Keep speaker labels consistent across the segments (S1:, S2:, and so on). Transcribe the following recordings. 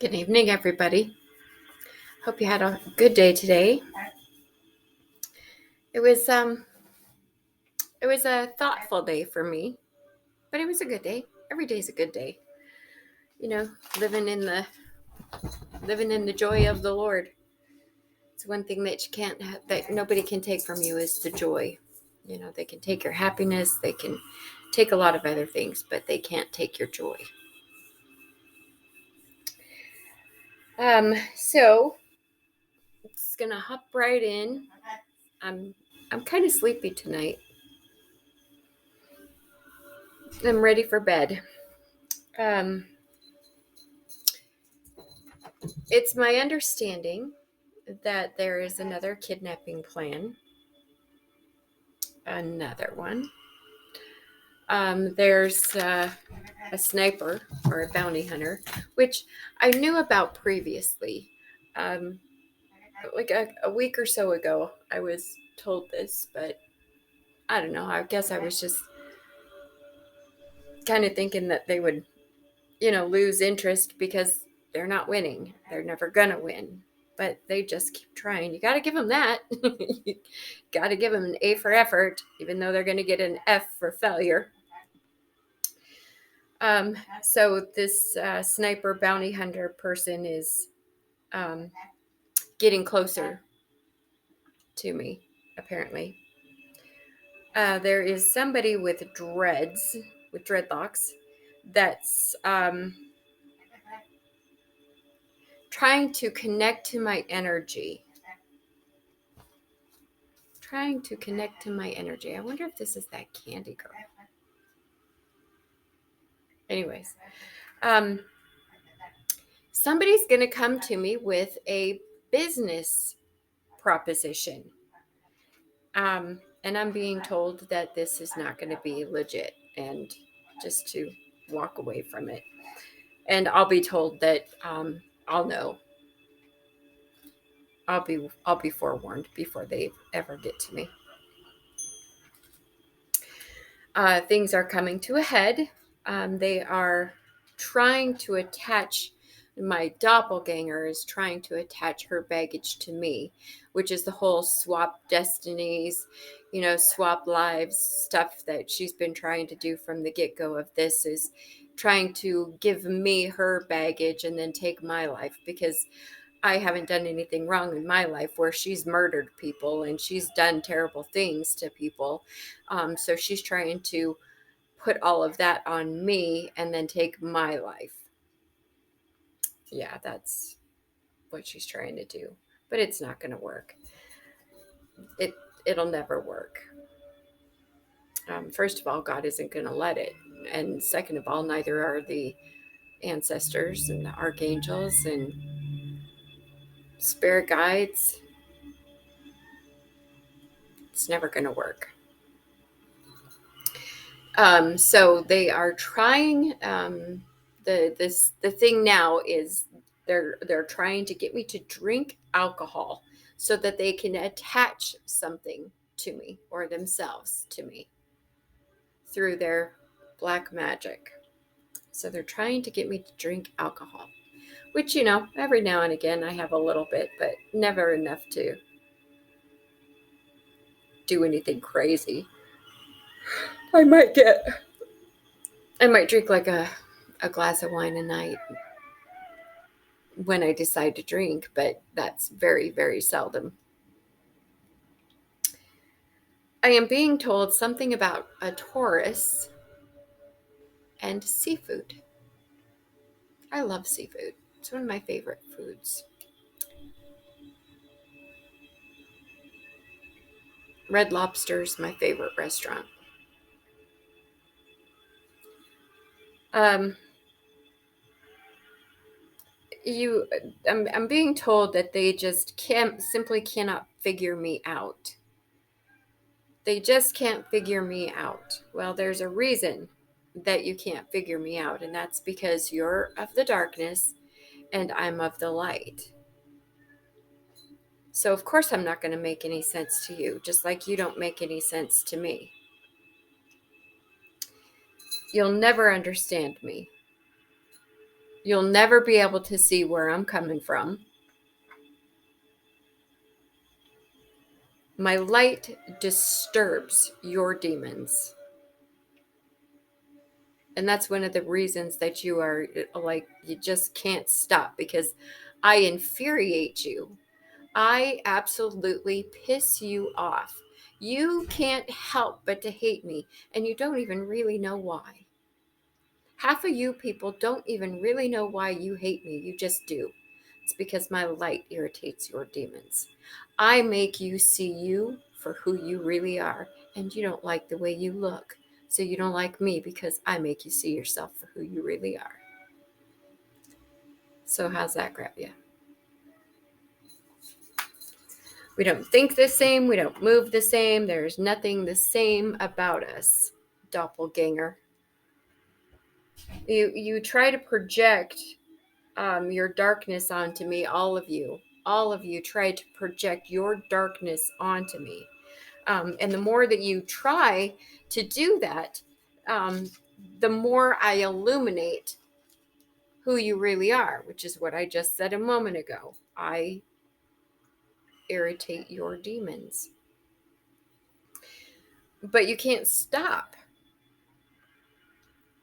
S1: Good evening, everybody. Hope you had a good day today. It was a thoughtful day for me, but it was a good day. Every day's a good day. You know, living in the joy of the Lord. It's one thing that that nobody can take from you is the joy. You know, they can take your happiness, they can take a lot of other things, but they can't take your joy. So it's gonna hop right in. I'm kind of sleepy tonight. I'm ready for bed. It's my understanding that there is another kidnapping plan. Another one. There's a sniper or a bounty hunter, which I knew about previously. Like a week or so ago, I was told this, but I don't know. I guess I was just kind of thinking that they would, lose interest because they're not winning. They're never going to win. But they just keep trying. You got to give them that. You got to give them an A for effort, even though they're going to get an F for failure. So this sniper bounty hunter person is getting closer to me, apparently. There is somebody with dreadlocks, that's trying to connect to my energy. I wonder if this is that Candy Girl. Anyways, somebody's going to come to me with a business proposition. And I'm being told that this is not going to be legit and just to walk away from it. And I'll be told that I'll know. I'll be forewarned before they ever get to me. Things are coming to a head. They are trying to attach, my doppelganger is trying to attach her baggage to me, which is the whole swap destinies, swap lives stuff that she's been trying to do from the get-go of this, is trying to give me her baggage and then take my life, because I haven't done anything wrong in my life where she's murdered people and she's done terrible things to people. So she's trying to put all of that on me and then take my life. Yeah, that's what she's trying to do. But it's not going to work. It'll never work. First of all, God isn't going to let it. And second of all, neither are the ancestors and the archangels and spirit guides. It's never going to work. So they are trying. The thing now is they're trying to get me to drink alcohol so that they can attach something to me or themselves to me through their black magic. So they're trying to get me to drink alcohol, which, every now and again I have a little bit, but never enough to do anything crazy. I might drink like a glass of wine a night when I decide to drink, but that's very, very seldom. I am being told something about a Taurus and seafood. I love seafood. It's one of my favorite foods. Red Lobster is my favorite restaurant. I'm being told that they just simply cannot figure me out. They just can't figure me out. Well, there's a reason that you can't figure me out, and that's because you're of the darkness and I'm of the light. So of course I'm not going to make any sense to you, just like you don't make any sense to me. You'll never understand me. You'll never be able to see where I'm coming from. My light disturbs your demons. And that's one of the reasons that you are like, you just can't stop, because I infuriate you. I absolutely piss you off. You can't help but to hate me, and you don't even really know why. Half of you people don't even really know why you hate me. You just do. It's because my light irritates your demons. I make you see you for who you really are, and you don't like the way you look. So you don't like me because I make you see yourself for who you really are. So how's that grab you? We don't think the same. We don't move the same. There's nothing the same about us, doppelganger. You try to project your darkness onto me. All of you try to project your darkness onto me. And the more that you try to do that, um, the more I illuminate who you really are, which is what I just said a moment ago. I irritate your demons. But you can't stop.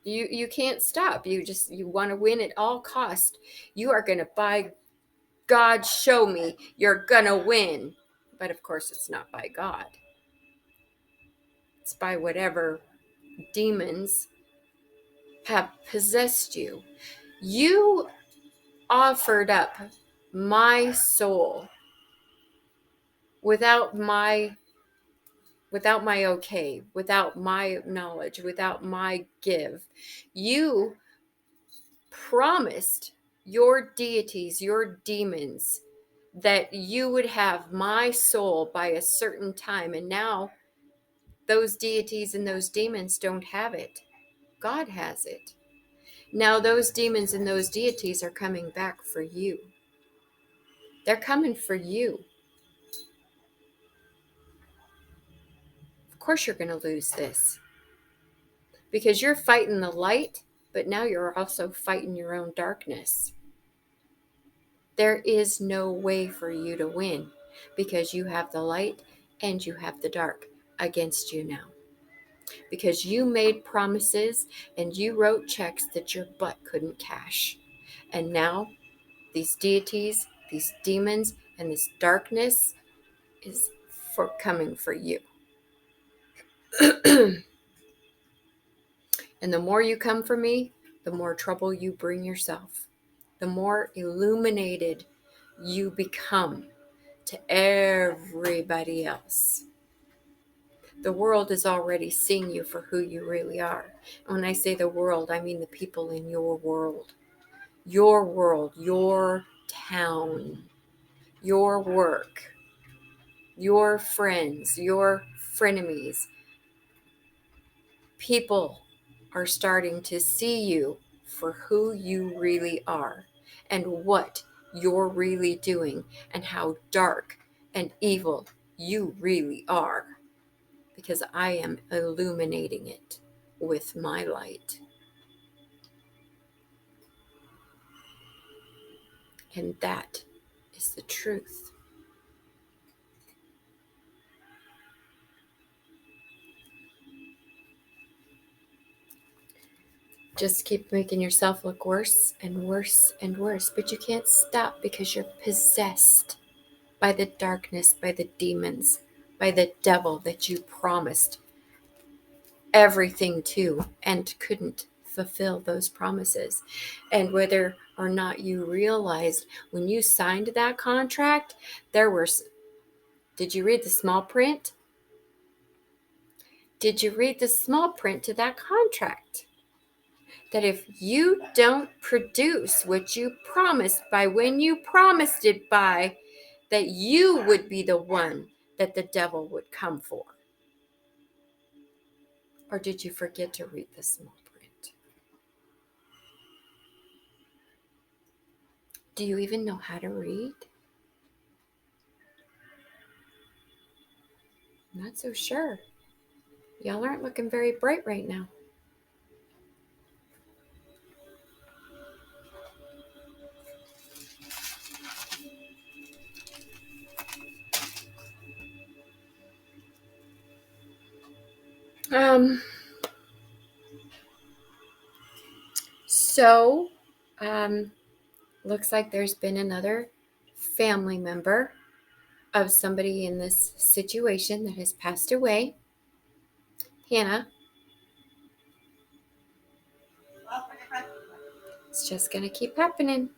S1: You can't stop. You want to win at all cost. You are going to, by God, show me you're going to win. But of course it's not by God. It's by whatever demons have possessed you. You offered up my soul without my okay, without my knowledge, without my give. You promised your deities, your demons, that you would have my soul by a certain time, and now those deities and those demons don't have it. God has it. Now those demons and those deities are coming back for you. They're coming for you. Of course you're going to lose this, because you're fighting the light, but now you're also fighting your own darkness. There is no way for you to win, because you have the light and you have the dark against you now. Because you made promises and you wrote checks that your butt couldn't cash. And now these deities, these demons, and this darkness is coming for you. And the more you come for me, the more trouble you bring yourself. The more illuminated you become to everybody else. The world is already seeing you for who you really are. And when I say the world, I mean the people in your world, your town, your work, your friends, your frenemies. People are starting to see you for who you really are and what you're really doing and how dark and evil you really are, because I am illuminating it with my light. And that is the truth. Just keep making yourself look worse and worse and worse, but you can't stop because you're possessed by the darkness, by the demons, by the devil that you promised everything to and couldn't fulfill those promises. And whether or not you realized when you signed that contract, did you read the small print? Did you read the small print to that contract? That if you don't produce what you promised by when you promised it by, that you would be the one that the devil would come for. Or did you forget to read the small print? Do you even know how to read? I'm not so sure. Y'all aren't looking very bright right now. Um, so, looks like there's been another family member of somebody in this situation that has passed away. Hannah, it's just going to keep happening.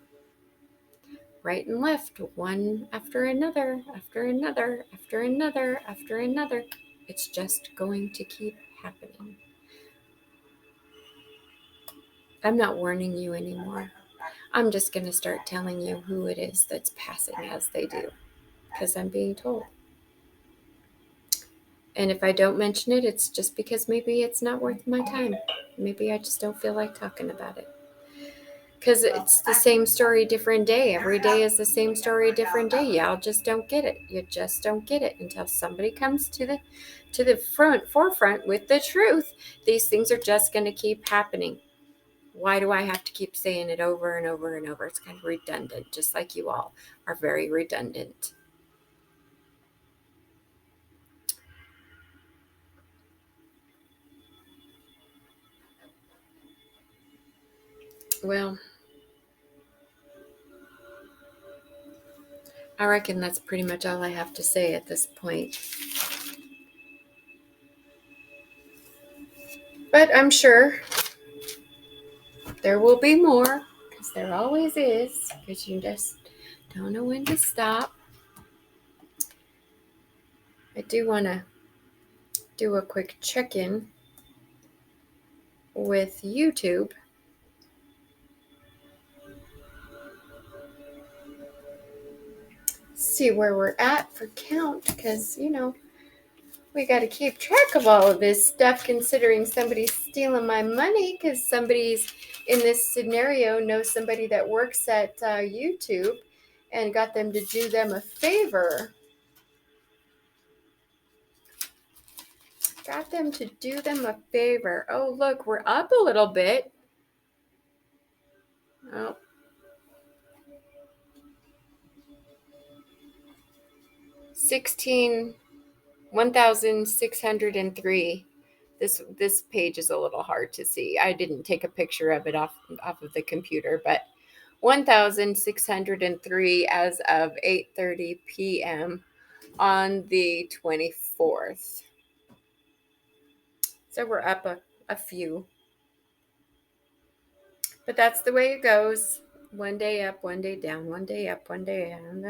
S1: Right and left, one after another, after another, after another, after another. It's just going to keep happening. I'm not warning you anymore. I'm just going to start telling you who it is that's passing as they do, because I'm being told. And if I don't mention it, it's just because maybe it's not worth my time. Maybe I just don't feel like talking about it. Because it's the same story, different day. Every day is the same story, different day. Y'all just don't get it. You just don't get it until somebody comes to the forefront with the truth. These things are just going to keep happening. Why do I have to keep saying it over and over and over? It's kind of redundant, just like you all are very redundant. Well, I reckon that's pretty much all I have to say at this point. But I'm sure there will be more, because there always is, because you just don't know when to stop. I do want to do a quick check-in with YouTube. See where we're at for count, because, we got to keep track of all of this stuff, considering somebody's stealing my money, because somebody's in this scenario knows somebody that works at YouTube and got them to do them a favor. Got them to do them a favor. Oh, look, we're up a little bit. Oh. 1,603. This page is a little hard to see. I didn't take a picture of it off of the computer, but 1,603 as of 8:30 p.m. on the 24th. So we're up a few. But that's the way it goes. One day up, one day down, one day up, one day down.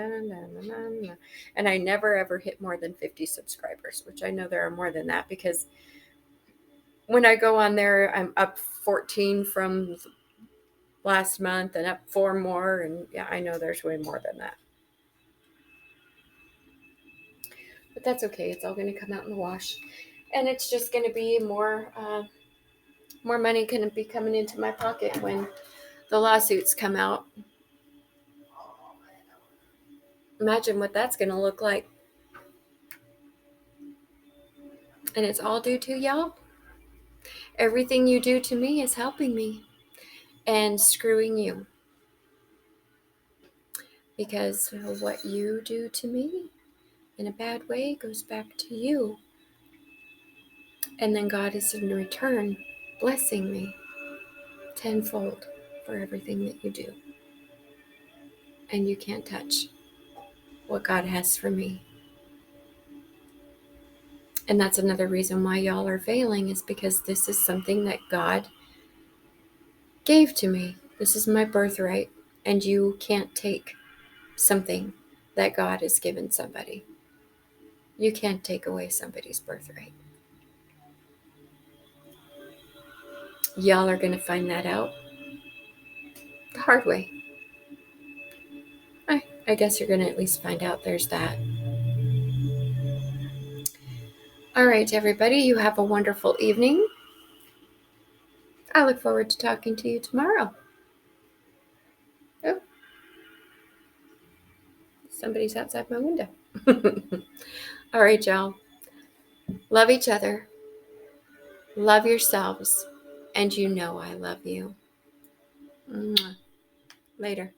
S1: And I never ever hit more than 50 subscribers, which I know there are more than that, because when I go on there, I'm up 14 from last month and up 4 more. And yeah, I know there's way more than that. But that's okay. It's all going to come out in the wash. And it's just going to be more money going to be coming into my pocket when the lawsuits come out. Imagine what that's going to look like. And it's all due to y'all. Everything you do to me is helping me and screwing you. Because what you do to me in a bad way goes back to you. And then God is in return blessing me tenfold for everything that you do. And you can't touch what God has for me. And that's another reason why y'all are failing, is because this is something that God gave to me. This is my birthright. And you can't take something that God has given somebody. You can't take away somebody's birthright. Y'all are going to find that out the hard way. I guess you're going to at least find out there's that. All right, everybody, you have a wonderful evening. I look forward to talking to you tomorrow. Oh, somebody's outside my window. All right, y'all. Love each other. Love yourselves. And you know I love you. Later.